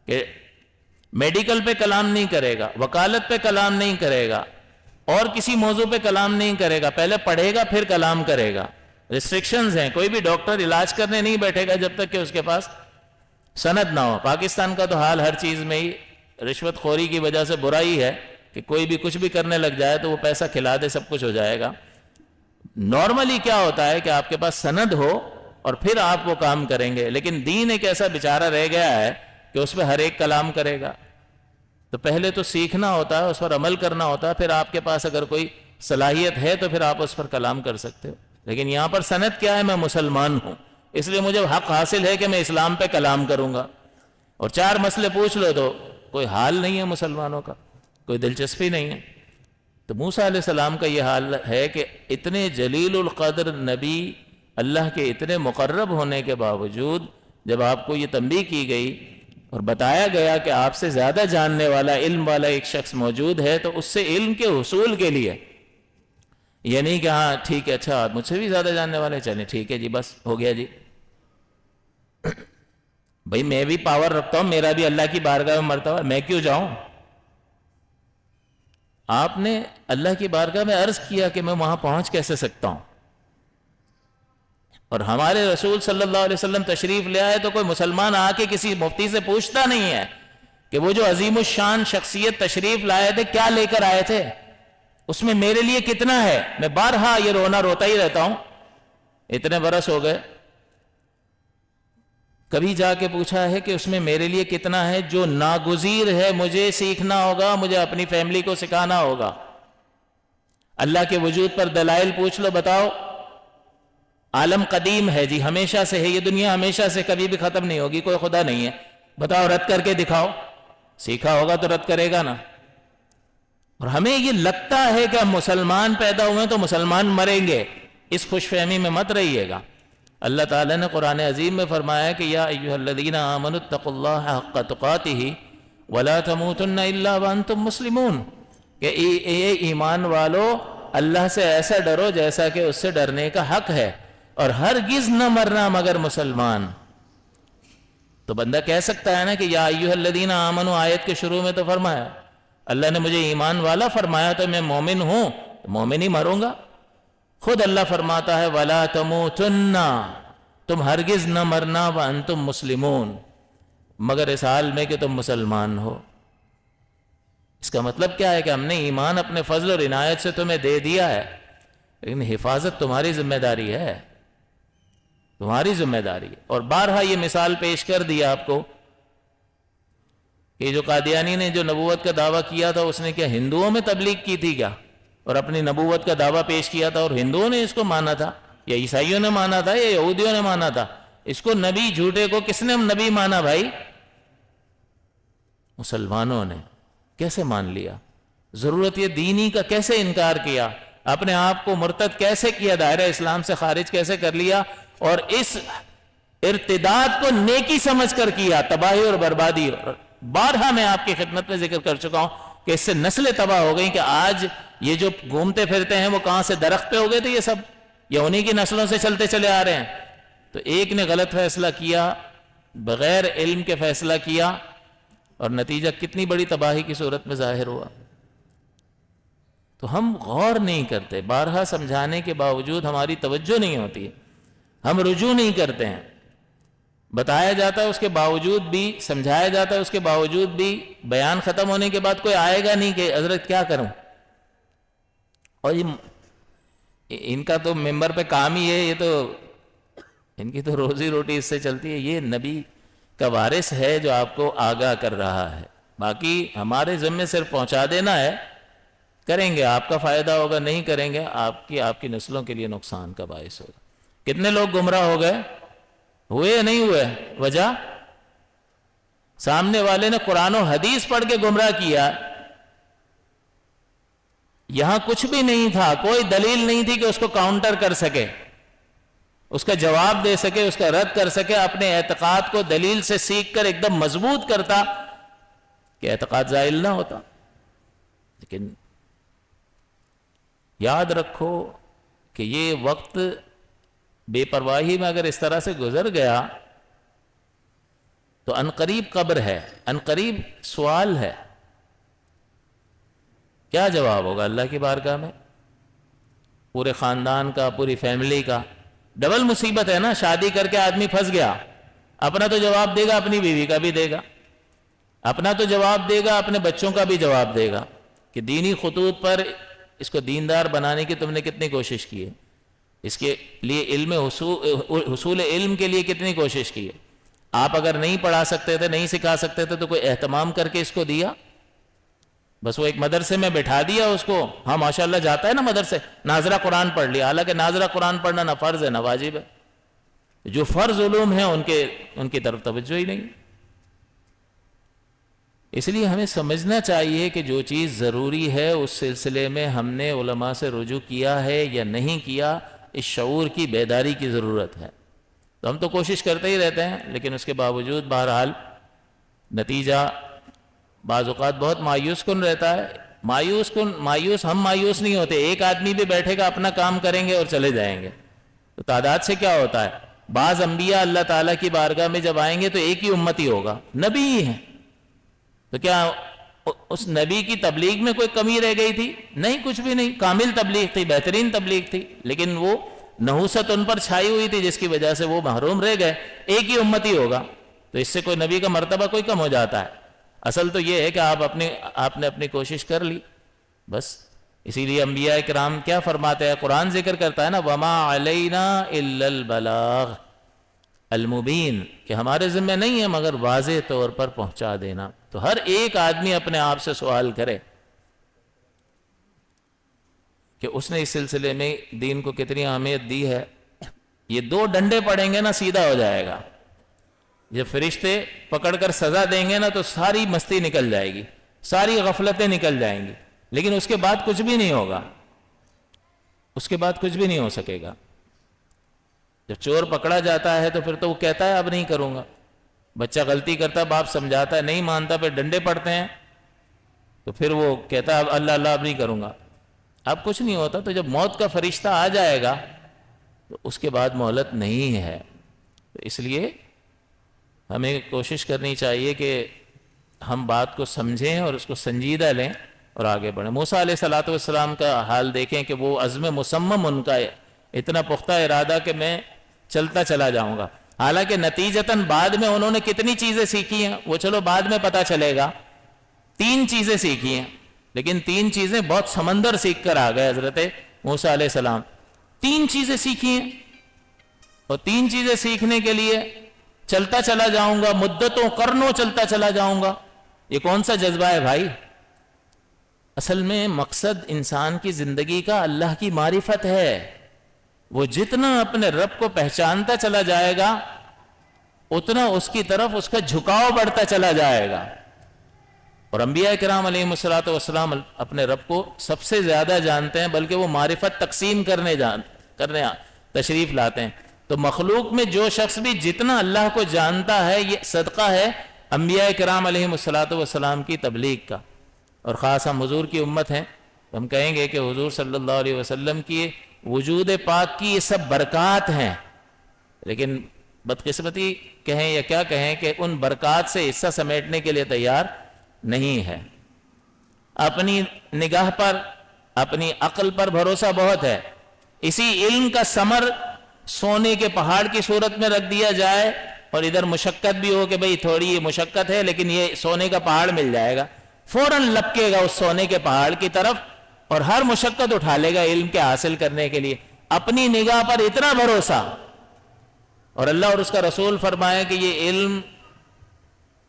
کہ میڈیکل پہ کلام نہیں کرے گا، وکالت پہ کلام نہیں کرے گا، اور کسی موضوع پہ کلام نہیں کرے گا، پہلے پڑھے گا پھر کلام کرے گا. ریسٹرکشنز ہیں. کوئی بھی ڈاکٹر علاج کرنے نہیں بیٹھے گا جب تک کہ اس کے پاس سند نہ ہو. پاکستان کا تو حال ہر چیز میں ہی رشوت خوری کی وجہ سے برائی ہے کہ کوئی بھی کچھ بھی کرنے لگ جائے تو وہ پیسہ کھلا دے سب کچھ ہو جائے گا. نارملی کیا ہوتا ہے کہ آپ کے پاس سند ہو اور پھر آپ وہ کام کریں گے. لیکن دین ایک ایسا بیچارہ رہ گیا ہے کہ اس پہ ہر ایک کلام کرے گا. تو پہلے تو سیکھنا ہوتا ہے، اس پر عمل کرنا ہوتا ہے، پھر آپ کے پاس اگر کوئی صلاحیت ہے تو پھر آپ اس پر کلام کر سکتے ہو. لیکن یہاں پر سند کیا ہے؟ میں مسلمان ہوں، اس لیے مجھے حق حاصل ہے کہ میں اسلام پہ کلام کروں گا. اور 4 مسئلے پوچھ لو تو کوئی حال نہیں ہے مسلمانوں کا، کوئی دلچسپی نہیں ہے. تو موسیٰ علیہ السلام کا یہ حال ہے کہ اتنے جلیل القدر نبی، اللہ کے اتنے مقرب ہونے کے باوجود جب آپ کو یہ تنبیہ کی گئی اور بتایا گیا کہ آپ سے زیادہ جاننے والا، علم والا ایک شخص موجود ہے، تو اس سے علم کے حصول کے لیے یہ نہیں کہ ہاں ٹھیک ہے، اچھا مجھ سے بھی زیادہ جاننے والے، چلیں ٹھیک ہے جی بس ہو گیا جی. بھئی میں بھی پاور رکھتا ہوں، میرا بھی اللہ کی بارگاہ میں مرتبہ، میں کیوں جاؤں؟ آپ نے اللہ کی بارگاہ میں عرض کیا کہ میں وہاں پہنچ کیسے سکتا ہوں. اور ہمارے رسول صلی اللہ علیہ وسلم تشریف لے آئے تو کوئی مسلمان آ کے کسی مفتی سے پوچھتا نہیں ہے کہ وہ جو عظیم الشان شخصیت تشریف لائے تھے کیا لے کر آئے تھے، اس میں میرے لیے کتنا ہے. میں بارہا یہ روتا ہی رہتا ہوں، اتنے برس ہو گئے. کبھی جا کے پوچھا ہے کہ اس میں میرے لیے کتنا ہے جو ناگزیر ہے، مجھے سیکھنا ہوگا، مجھے اپنی فیملی کو سکھانا ہوگا. اللہ کے وجود پر دلائل پوچھ لو، بتاؤ. عالم قدیم ہے جی، ہمیشہ سے ہے، یہ دنیا ہمیشہ سے کبھی بھی ختم نہیں ہوگی، کوئی خدا نہیں ہے. بتاؤ رد کر کے دکھاؤ. سیکھا ہوگا تو رد کرے گا نا. اور ہمیں یہ لگتا ہے کہ ہم مسلمان پیدا ہوئے تو مسلمان مریں گے، اس خوش فہمی میں مت رہیے گا. اللہ تعالیٰ نے قرآن عظیم میں فرمایا کہ یا ایھا الذین آمنوا اتقوا اللہ حق تقاتہ ولا تموتن الا وانتم مسلمون، کہ اے ایمان والو اللہ سے ایسا ڈرو جیسا کہ اس سے ڈرنے کا حق ہے، اور ہرگز نہ مرنا مگر مسلمان. تو بندہ کہہ سکتا ہے نا کہ یا ایھا الذین آمنوا آیت کے شروع میں تو فرمایا، اللہ نے مجھے ایمان والا فرمایا تو میں مومن ہوں، تو مومن ہی مروں گا. خود اللہ فرماتا ہے وَلَا تَمُوتُنَّ، تم ہرگز نہ مرنا وَأَنْتُمْ مُسْلِمُونَ، مگر اس حال میں کہ تم مسلمان ہو. اس کا مطلب کیا ہے کہ ہم نے ایمان اپنے فضل اور عنایت سے تمہیں دے دیا ہے، لیکن حفاظت تمہاری ذمہ داری ہے، تمہاری ذمہ داری. اور بارہا یہ مثال پیش کر دیا آپ کو کہ جو قادیانی نے جو نبوت کا دعویٰ کیا تھا، اس نے کیا ہندوؤں میں تبلیغ کی تھی کیا، اور اپنی نبوت کا دعویٰ پیش کیا تھا، اور ہندوؤں نے اس کو مانا تھا یا عیسائیوں نے مانا تھا یا یہودیوں نے مانا تھا؟ اس کو نبی جھوٹے کو کس نے نبی مانا بھائی؟ مسلمانوں نے. کیسے مان لیا؟ ضرورت یہ دینی کا کیسے انکار کیا؟ اپنے آپ کو مرتد کیسے کیا؟ دائرہ اسلام سے خارج کیسے کر لیا؟ اور اس ارتداد کو نیکی سمجھ کر کیا، تباہی اور بربادی. بارہا میں آپ کی خدمت میں ذکر کر چکا ہوں کہ اس سے نسلیں تباہ ہو گئیں، کہ آج یہ جو گھومتے پھرتے ہیں وہ کہاں سے درخت پہ ہو گئے تھے، یہ سب یہ انہی کی نسلوں سے چلتے چلے آ رہے ہیں. تو ایک نے غلط فیصلہ کیا، بغیر علم کے فیصلہ کیا، اور نتیجہ کتنی بڑی تباہی کی صورت میں ظاہر ہوا. تو ہم غور نہیں کرتے، بارہا سمجھانے کے باوجود ہماری توجہ نہیں ہوتی، ہم رجوع نہیں کرتے ہیں. بتایا جاتا ہے اس کے باوجود بھی، سمجھایا جاتا ہے اس کے باوجود بھی، بیان ختم ہونے کے بعد کوئی آئے گا نہیں کہ حضرت کیا کروں، اور ان کا تو ممبر پہ کام ہی ہے، یہ تو ان کی تو روزی روٹی اس سے چلتی ہے. یہ نبی کا وارث ہے جو آپ کو آگاہ کر رہا ہے. باقی ہمارے ذمے صرف پہنچا دینا ہے. کریں گے آپ کا فائدہ ہوگا، نہیں کریں گے آپ کی نسلوں کے لیے نقصان کا باعث ہوگا. کتنے لوگ گمراہ ہو گئے؟ ہوئے یا نہیں ہوئے؟ وجہ سامنے والے نے قرآن و حدیث پڑھ کے گمراہ کیا. یہاں کچھ بھی نہیں تھا، کوئی دلیل نہیں تھی کہ اس کو کاؤنٹر کر سکے، اس کا جواب دے سکے، اس کا رد کر سکے، اپنے اعتقاد کو دلیل سے سیکھ کر ایک دم مضبوط کرتا کہ اعتقاد زائل نہ ہوتا. لیکن یاد رکھو کہ یہ وقت بے پرواہی میں اگر اس طرح سے گزر گیا تو عنقریب قبر ہے، عنقریب سوال ہے. کیا جواب ہوگا اللہ کی بارگاہ میں؟ پورے خاندان کا، پوری فیملی کا. ڈبل مصیبت ہے نا. شادی کر کے آدمی پھنس گیا، اپنا تو جواب دے گا، اپنی بیوی کا بھی دے گا، اپنا تو جواب دے گا، اپنے بچوں کا بھی جواب دے گا کہ دینی خطوط پر اس کو دیندار بنانے کی تم نے کتنی کوشش کی ہے، اس کے لیے حصول علم کے لیے کتنی کوشش کی ہے. آپ اگر نہیں پڑھا سکتے تھے، نہیں سکھا سکتے تھے تو کوئی اہتمام کر کے اس کو دیا؟ بس وہ ایک مدرسے میں بٹھا دیا اس کو. ہاں ماشاءاللہ جاتا ہے نا مدرسے، ناظرہ قرآن پڑھ لیا، حالانکہ ناظرہ قرآن پڑھنا نہ فرض ہے نہ واجب ہے. جو فرض علوم ہیں ان کی طرف توجہ ہی نہیں. اس لیے ہمیں سمجھنا چاہیے کہ جو چیز ضروری ہے اس سلسلے میں ہم نے علماء سے رجوع کیا ہے یا نہیں کیا، اس شعور کی بیداری کی ضرورت ہے. تو ہم تو کوشش کرتے ہی رہتے ہیں، لیکن اس کے باوجود بہرحال نتیجہ بعض اوقات بہت مایوس کن رہتا ہے. ہم مایوس نہیں ہوتے. ایک آدمی بھی بیٹھے گا، اپنا کام کریں گے اور چلے جائیں گے. تو تعداد سے کیا ہوتا ہے؟ بعض انبیاء اللہ تعالیٰ کی بارگاہ میں جب آئیں گے تو ایک ہی امتی ہوگا، نبی ہی ہیں. تو کیا اس نبی کی تبلیغ میں کوئی کمی رہ گئی تھی؟ نہیں، کچھ بھی نہیں. کامل تبلیغ تھی، بہترین تبلیغ تھی، لیکن وہ نحوست ان پر چھائی ہوئی تھی جس کی وجہ سے وہ محروم رہ گئے. ایک ہی امتی ہوگا، تو اس سے کوئی نبی کا مرتبہ کوئی کم ہو جاتا ہے؟ اصل تو یہ ہے کہ آپ نے اپنی کوشش کر لی بس. اسی لیے انبیاء کرام کیا فرماتے ہیں؟ قرآن ذکر کرتا ہے نا، وَمَا عَلَيْنَا إِلَّا الْبَلَاغُ الْمُبِينُ، کہ ہمارے ذمہ نہیں ہے مگر واضح طور پر پہنچا دینا. تو ہر ایک آدمی اپنے آپ سے سوال کرے کہ اس نے اس سلسلے میں دین کو کتنی اہمیت دی ہے. یہ 2 ڈنڈے پڑیں گے نا سیدھا ہو جائے گا. جب فرشتے پکڑ کر سزا دیں گے نا تو ساری مستی نکل جائے گی، ساری غفلتیں نکل جائیں گی، لیکن اس کے بعد کچھ بھی نہیں ہوگا. اس کے بعد کچھ بھی نہیں ہو سکے گا. جب چور پکڑا جاتا ہے تو پھر تو وہ کہتا ہے اب نہیں کروں گا. بچہ غلطی کرتا، باپ سمجھاتا ہے، نہیں مانتا، پھر ڈنڈے پڑتے ہیں تو پھر وہ کہتا ہے اللہ اللہ اب نہیں کروں گا. اب کچھ نہیں ہوتا. تو جب موت کا فرشتہ آ جائے گا تو اس کے بعد مہلت نہیں ہے. تو اس لیے ہمیں کوشش کرنی چاہیے کہ ہم بات کو سمجھیں اور اس کو سنجیدہ لیں اور آگے بڑھیں. موسیٰ علیہ السلام کا حال دیکھیں کہ وہ عزم مصمم ان کا اتنا پختہ ارادہ کہ میں چلتا چلا جاؤں گا. حالانکہ نتیجتاً بعد میں انہوں نے کتنی چیزیں سیکھی ہیں وہ چلو بعد میں پتہ چلے گا. 3 چیزیں سیکھی ہیں، لیکن 3 چیزیں بہت سمندر سیکھ کر آ گئے حضرت موسیٰ علیہ السلام. 3 چیزیں سیکھی ہیں، اور 3 چیزیں سیکھنے کے لیے چلتا چلا جاؤں گا، مدتوں قرنوں چلتا چلا جاؤں گا. یہ کون سا جذبہ ہے بھائی؟ اصل میں مقصد انسان کی زندگی کا اللہ کی معرفت ہے. وہ جتنا اپنے رب کو پہچانتا چلا جائے گا اتنا اس کی طرف اس کا جھکاؤ بڑھتا چلا جائے گا. اور انبیاء کرام علیہ السلام اپنے رب کو سب سے زیادہ جانتے ہیں، بلکہ وہ معرفت تقسیم کرنے تشریف لاتے ہیں. تو مخلوق میں جو شخص بھی جتنا اللہ کو جانتا ہے یہ صدقہ ہے انبیاء کرام علیہ السلام کی تبلیغ کا. اور خاص ہم حضور کی امت ہیں، ہم کہیں گے کہ حضور صلی اللہ علیہ وسلم کی وجود پاک کی یہ سب برکات ہیں. لیکن بدقسمتی کہیں یا کیا کہیں کہ ان برکات سے حصہ سمیٹنے کے لیے تیار نہیں ہے. اپنی نگاہ پر، اپنی عقل پر بھروسہ بہت ہے. اسی علم کا ثمر سونے کے پہاڑ کی صورت میں رکھ دیا جائے اور ادھر مشقت بھی ہو کہ بھئی تھوڑی یہ مشقت ہے لیکن یہ سونے کا پہاڑ مل جائے گا، فوراً لپکے گا اس سونے کے پہاڑ کی طرف اور ہر مشقت اٹھا لے گا علم کے حاصل کرنے کے لیے، اپنی نگاہ پر اتنا بھروسہ، اور اللہ اور اس کا رسول فرمایا کہ یہ علم،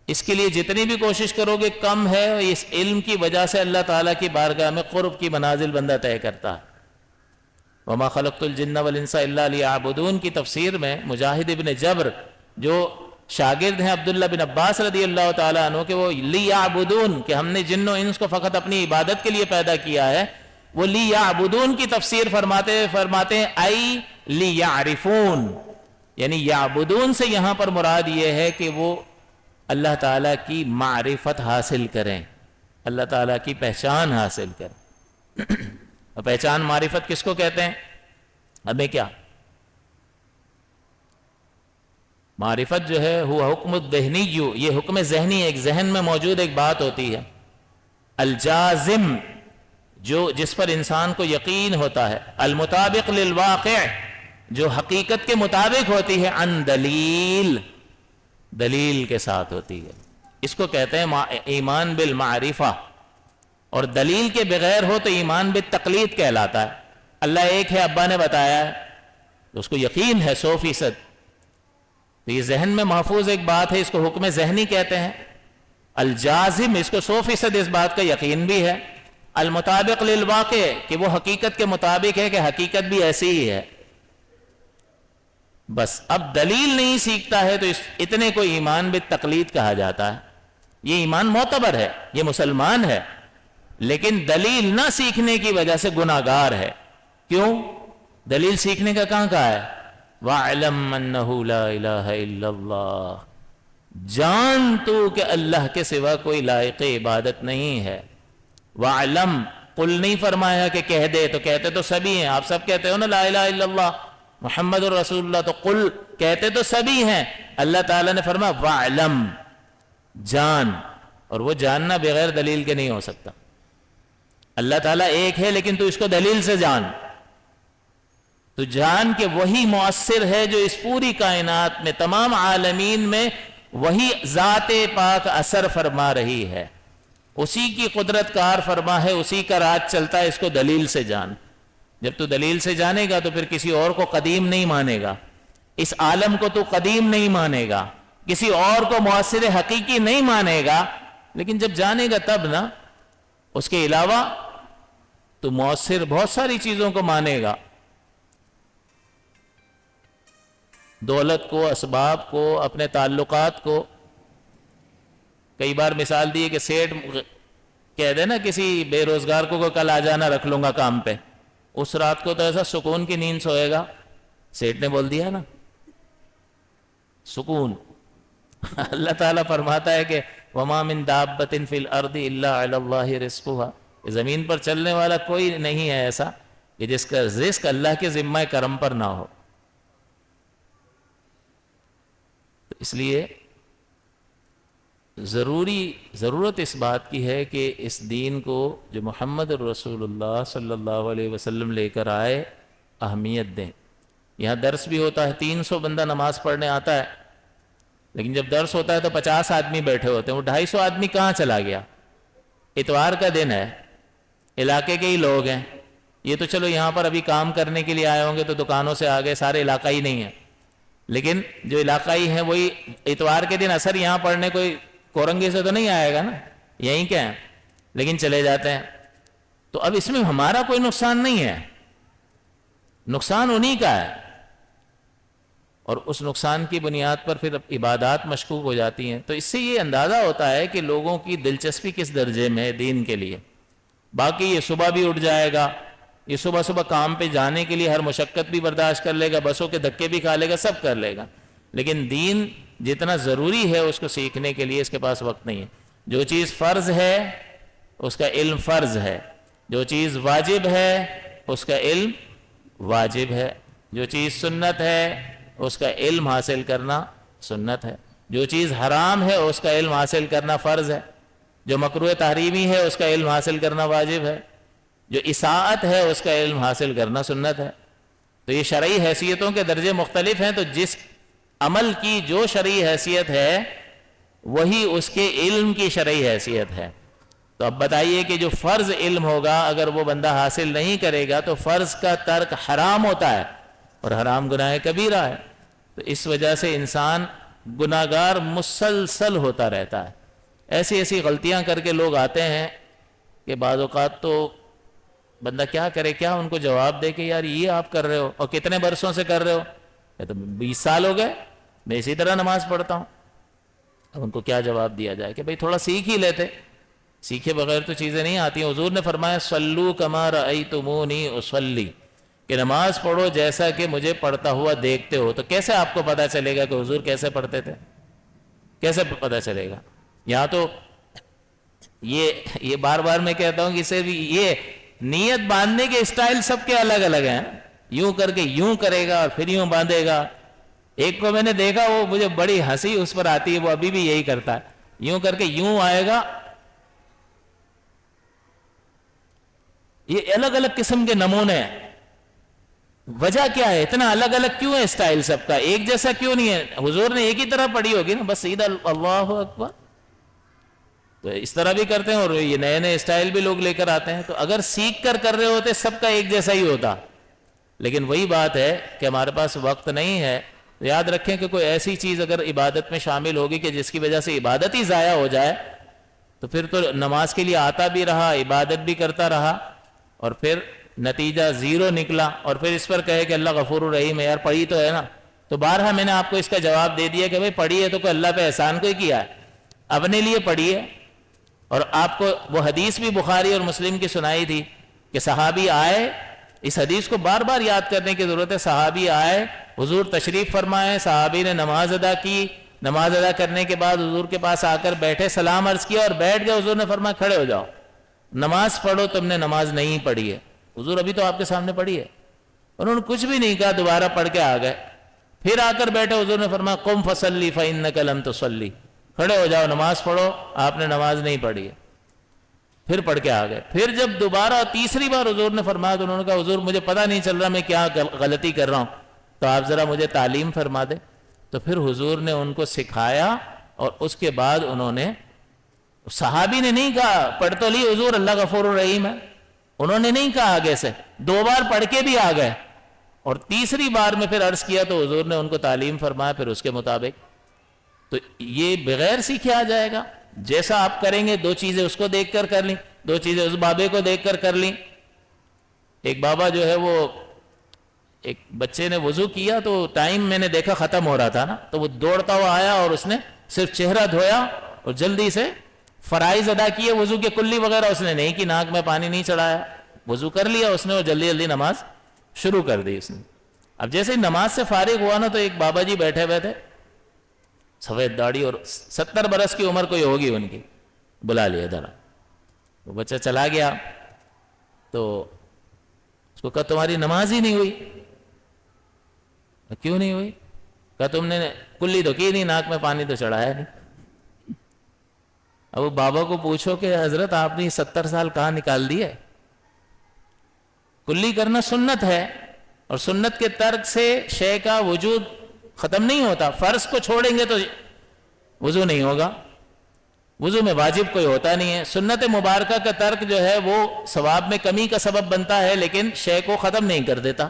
اس کے لیے جتنی بھی کوشش کرو گے کم ہے، اس علم کی وجہ سے اللہ تعالیٰ کی بارگاہ میں قرب کی منازل بندہ طے کرتا ہے۔ وما خلقت الجن والانس الا لیعبدون کی تفسیر میں مجاہد ابن جبر جو شاگرد ہیں عبداللہ بن عباس رضی اللہ تعالیٰ عنہ کہ وہ لیعبدون، کہ ہم نے جن و انس کو فقط اپنی عبادت کے لیے پیدا کیا ہے، وہ لیعبدون کی تفسیر فرماتے ہیں ای لیعرفون، یعنی یعبدون سے یہاں پر مراد یہ ہے کہ وہ اللہ تعالیٰ کی معرفت حاصل کریں، اللہ تعالیٰ کی پہچان حاصل کریں۔ اور پہچان معرفت کس کو کہتے ہیں؟ ہمیں کیا معرفت جو ہے وہ حکم الذہنی، یہ حکم ذہنی، ایک ذہن میں موجود ایک بات ہوتی ہے، الجازم، جو جس پر انسان کو یقین ہوتا ہے، المطابق للواقع، جو حقیقت کے مطابق ہوتی ہے، عن دلیل، دلیل کے ساتھ ہوتی ہے، اس کو کہتے ہیں ایمان بالمعرفہ۔ اور دلیل کے بغیر ہو تو ایمان بالتقلید کہلاتا ہے۔ اللہ ایک ہے، ابا نے بتایا ہے تو اس کو یقین ہے 100%، تو یہ ذہن میں محفوظ ایک بات ہے، اس کو حکم ذہنی کہتے ہیں۔ الجازم، اس کو 100% اس بات کا یقین بھی ہے۔ المطابق للواقع، کہ وہ حقیقت کے مطابق ہے، کہ حقیقت بھی ایسی ہی ہے۔ بس اب دلیل نہیں سیکھتا ہے تو اتنے کو ایمان بالتقلید کہا جاتا ہے۔ یہ ایمان معتبر ہے، یہ مسلمان ہے، لیکن دلیل نہ سیکھنے کی وجہ سے گناہگار ہے۔ کیوں؟ دلیل سیکھنے کا کہاں کہا ہے؟ وَاعْلَمْ أَنَّهُ لَا إِلَهَ إِلَّا اللَّهُ، جان تو کہ اللہ کے سوا کوئی لائق عبادت نہیں ہے۔ وَاعْلَمْ، قل نہیں فرمایا کہ کہہ دے، تو کہتے تو سبھی ہیں، آپ سب کہتے ہو نا لا الہ الا اللہ محمد الرسول اللہ، تو قل کہتے تو سبھی ہیں۔ اللہ تعالیٰ نے فرمایا وَاعْلَمْ، جان، اور وہ جاننا بغیر دلیل کے نہیں ہو سکتا۔ اللہ تعالیٰ ایک ہے لیکن تو اس کو دلیل سے جان، تو جان کہ وہی مؤثر ہے جو اس پوری کائنات میں، تمام عالمین میں وہی ذات پاک اثر فرما رہی ہے، اسی کی قدرت کار فرما ہے، اسی کا راج چلتا ہے، اس کو دلیل سے جان۔ جب تو دلیل سے جانے گا تو پھر کسی اور کو قدیم نہیں مانے گا، اس عالم کو تو قدیم نہیں مانے گا، کسی اور کو مؤثر حقیقی نہیں مانے گا، لیکن جب جانے گا تب نا، اس کے علاوہ تو مؤثر بہت ساری چیزوں کو مانے گا، دولت کو، اسباب کو، اپنے تعلقات کو۔ کئی بار مثال دی ہے کہ سیٹ کہہ دے نا کسی بے روزگار کو کل آ جانا، رکھ لوں گا کام پہ، اس رات کو تو ایسا سکون کی نیند سوئے گا، سیٹ نے بول دیا نا، سکون۔ اللہ تعالیٰ فرماتا ہے کہ وَمَا مِن دَابَّةٍ فِي الْأَرْضِ إِلَّا عَلَى اللَّهِ رِزْقُهَا، زمین پر چلنے والا کوئی نہیں ہے ایسا کہ جس کا رزق اللہ کے ذمہ کرم پر نہ ہو۔ تو اس لیے ضرورت اس بات کی ہے کہ اس دین کو جو محمد الرسول اللہ صلی اللہ علیہ وسلم لے کر آئے اہمیت دیں۔ یہاں درس بھی ہوتا ہے، 300 بندہ نماز پڑھنے آتا ہے، لیکن جب درس ہوتا ہے تو 50 آدمی بیٹھے ہوتے ہیں، وہ 250 آدمی کہاں چلا گیا؟ اتوار کا دن ہے، علاقے کے ہی لوگ ہیں، یہ تو چلو یہاں پر ابھی کام کرنے کے لیے آئے ہوں گے تو دکانوں سے آگے، سارے علاقائی نہیں ہیں، لیکن جو علاقائی ہیں وہی اتوار کے دن اثر یہاں پڑھنے کوئی کورنگی سے تو نہیں آئے گا نا، یہیں کیا ہے، لیکن چلے جاتے ہیں۔ تو اب اس میں ہمارا کوئی نقصان نہیں ہے، نقصان انہی کا ہے، اور اس نقصان کی بنیاد پر پھر عبادات مشکوک ہو جاتی ہیں۔ تو اس سے یہ اندازہ ہوتا ہے کہ لوگوں کی دلچسپی کس درجے میں ہے دین کے لیے۔ باقی یہ صبح بھی اٹھ جائے گا، یہ صبح کام پہ جانے کے لیے ہر مشقت بھی برداشت کر لے گا، بسوں کے دھکے بھی کھا لے گا، سب کر لے گا، لیکن دین جتنا ضروری ہے اس کو سیکھنے کے لیے اس کے پاس وقت نہیں ہے۔ جو چیز فرض ہے اس کا علم فرض ہے، جو چیز واجب ہے اس کا علم واجب ہے، جو چیز سنت ہے اس کا علم حاصل کرنا سنت ہے، جو چیز حرام ہے اس کا علم حاصل کرنا فرض ہے، جو مکروہ تحریمی ہے اس کا علم حاصل کرنا واجب ہے، جو اساءت ہے اس کا علم حاصل کرنا سنت ہے۔ تو یہ شرعی حیثیتوں کے درجے مختلف ہیں، تو جس عمل کی جو شرعی حیثیت ہے وہی اس کے علم کی شرعی حیثیت ہے۔ تو اب بتائیے کہ جو فرض علم ہوگا اگر وہ بندہ حاصل نہیں کرے گا تو فرض کا ترک حرام ہوتا ہے، اور حرام گناہ کبیرہ ہے. تو اس وجہ سے انسان گناہگار مسلسل ہوتا رہتا ہے. ایسی ایسی غلطیاں کر کے لوگ آتے ہیں کہ بعض اوقات تو بندہ کیا کرے، کیا ان کو جواب دے کہ یار یہ آپ کر رہے ہو اور کتنے برسوں سے کر رہے ہو؟ یہ تو 20 سال ہو گئے میں اسی طرح نماز پڑھتا ہوں. اب ان کو کیا جواب دیا جائے کہ بھئی تھوڑا سیکھ ہی لیتے. سیکھے بغیر تو چیزیں نہیں آتی. حضور نے فرمایا صلو کما رأیتمونی اصلی، کہ نماز پڑھو جیسا کہ مجھے پڑھتا ہوا دیکھتے ہو. تو کیسے آپ کو پتہ چلے گا کہ حضور کیسے پڑھتے تھے؟ کیسے پتہ چلے گا؟ یہاں تو یہ بار بار میں کہتا ہوں کہ اسے بھی یہ نیت باندھنے کے اسٹائل سب کے الگ الگ ہیں. یوں کر کے یوں کرے گا اور پھر یوں باندھے گا. ایک کو میں نے دیکھا وہ مجھے بڑی ہنسی اس پر آتی ہے، وہ ابھی بھی یہی کرتا ہے. یوں کر کے یوں آئے گا. یہ الگ الگ قسم کے نمونے ہیں. وجہ کیا ہے؟ اتنا الگ الگ کیوں ہے اسٹائل سب کا؟ ایک جیسا کیوں نہیں ہے؟ حضور نے ایک ہی طرح پڑھی ہوگی نا، بس سیدھا اللہ اکبر. تو اس طرح بھی کرتے ہیں اور یہ نئے نئے اسٹائل بھی لوگ لے کر آتے ہیں. تو اگر سیکھ کر رہے ہوتے سب کا ایک جیسا ہی ہوتا. لیکن وہی بات ہے کہ ہمارے پاس وقت نہیں ہے. تو یاد رکھیں کہ کوئی ایسی چیز اگر عبادت میں شامل ہوگی کہ جس کی وجہ سے عبادت ہی ضائع ہو جائے تو پھر تو نماز کے لیے آتا بھی رہا، عبادت بھی کرتا رہا، اور پھر نتیجہ زیرو نکلا. اور پھر اس پر کہے کہ اللہ غفور الرحیم ہے. یار پڑھی تو ہے نا. تو بارہا میں نے آپ کو اس کا جواب دے دیا کہ بھئی پڑھی ہے تو کوئی اللہ پہ احسان کوئی کیا ہے؟ اپنے لیے پڑھی ہے. اور آپ کو وہ حدیث بھی بخاری اور مسلم کی سنائی تھی کہ صحابی آئے. اس حدیث کو بار بار یاد کرنے کی ضرورت ہے. صحابی آئے، حضور تشریف فرمائے، صحابی نے نماز ادا کی. نماز ادا کرنے کے بعد حضور کے پاس آ کر بیٹھے، سلام عرض کیا اور بیٹھ گئے. حضور نے فرمایا کھڑے ہو جاؤ، نماز پڑھو، تم نے نماز نہیں پڑھی ہے. حضور ابھی تو آپ کے سامنے پڑھی ہے. انہوں نے کچھ بھی نہیں کہا، دوبارہ پڑھ کے آ گئے. پھر آ کر بیٹھے، حضور نے فرمایا قم فصلی فإنک لم تصلی، کھڑے ہو جاؤ، نماز پڑھو، آپ نے نماز نہیں پڑھی ہے. پھر پڑھ کے آ گئے. پھر جب دوبارہ تیسری بار حضور نے فرمایا تو انہوں نے کہا حضور مجھے پتہ نہیں چل رہا میں کیا غلطی کر رہا ہوں، تو آپ ذرا مجھے تعلیم فرما دے. تو پھر حضور نے ان کو سکھایا. اور اس کے بعد انہوں نے، صحابی نے نہیں کہا پڑھ تو لی حضور اللہ غفور الرحیم ہے، انہوں نے نہیں کہا، آگے سے 2 بار پڑھ کے بھی آ گئے. اور تیسری بار میں پھر عرض کیا تو حضور نے ان کو تعلیم فرمایا پھر اس کے مطابق. تو یہ بغیر سیکھے آ جائے گا. جیسا آپ کریں گے 2 چیزیں اس کو دیکھ کر کر لیں، 2 چیزیں اس بابے کو دیکھ کر کر لیں. ایک بابا جو ہے وہ، ایک بچے نے وضو کیا تو ٹائم میں نے دیکھا ختم ہو رہا تھا نا، تو وہ دوڑتا ہوا آیا اور اس نے صرف چہرہ دھویا اور جلدی سے فرائض ادا کیے. وضو کے کلی وغیرہ اس نے نہیں کی، ناک میں پانی نہیں چڑھایا، وضو کر لیا اس نے اور جلدی جلدی نماز شروع کر دی اس نے. اب جیسے ہی نماز سے فارغ ہوا نا تو ایک بابا جی بیٹھے ہوئے تھے، سفید داڑھی اور 70 برس کی عمر کوئی ہوگی ان کی. بلا لیا ذرا. وہ بچہ چلا گیا تو اس کو کہا تمہاری نماز ہی نہیں ہوئی. کیوں نہیں ہوئی؟ کہا تم نے کلی تو کی نہیں، ناک میں پانی تو چڑھایا نہیں. اب وہ بابا کو پوچھو کہ حضرت آپ نے 70 سال کہاں نکال دیے؟ کلی کرنا سنت ہے، اور سنت کے ترک سے شے کا وجود ختم نہیں ہوتا. فرض کو چھوڑیں گے تو وضو نہیں ہوگا، وضو میں واجب کوئی ہوتا نہیں ہے. سنت مبارکہ کا ترک جو ہے وہ ثواب میں کمی کا سبب بنتا ہے لیکن شے کو ختم نہیں کر دیتا.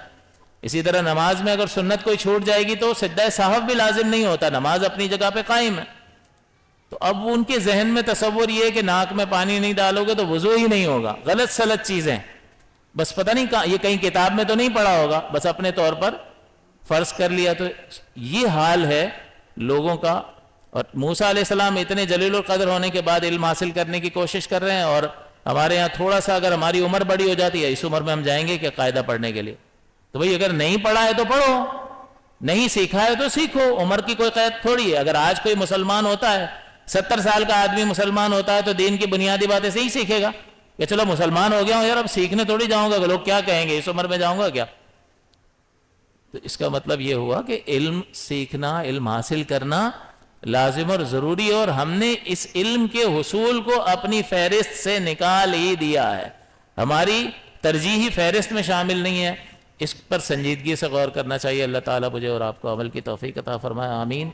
اسی طرح نماز میں اگر سنت کوئی چھوٹ جائے گی تو سجدہ سہو بھی لازم نہیں ہوتا، نماز اپنی جگہ پہ قائم ہے. تو اب ان کے ذہن میں تصور یہ ہے کہ ناک میں پانی نہیں ڈالو گے تو وضو ہی نہیں ہوگا. غلط سلط چیزیں، بس پتہ نہیں یہ کہیں کتاب میں تو نہیں پڑھا ہوگا، بس اپنے طور پر فرض کر لیا. تو یہ حال ہے لوگوں کا. اور موسیٰ علیہ السلام اتنے جلیل القدر ہونے کے بعد علم حاصل کرنے کی کوشش کر رہے ہیں، اور ہمارے ہاں تھوڑا سا اگر ہماری عمر بڑی ہو جاتی ہے، اس عمر میں ہم جائیں گے کہ قاعدہ پڑھنے کے لیے، تو بھئی اگر نہیں پڑھا ہے تو پڑھو، نہیں سیکھا ہے تو سیکھو. عمر کی کوئی قید تھوڑی ہے. اگر آج کوئی مسلمان ہوتا ہے، 70 سال کا آدمی مسلمان ہوتا ہے تو دین کی بنیادی باتیں سے ہی سیکھے گا کہ چلو مسلمان ہو گیا ہوں یار، اب سیکھنے تھوڑی جاؤں گا، لوگ کیا کہیں گے، اس عمر میں جاؤں گا کیا. تو اس کا مطلب یہ ہوا کہ علم سیکھنا، علم حاصل کرنا لازم اور ضروری، اور ہم نے اس علم کے حصول کو اپنی فہرست سے نکال ہی دیا ہے، ہماری ترجیحی فہرست میں شامل نہیں ہے. اس پر سنجیدگی سے غور کرنا چاہیے. اللہ تعالیٰ مجھے اور آپ کو عمل کی توفیق عطا فرمائے. آمین.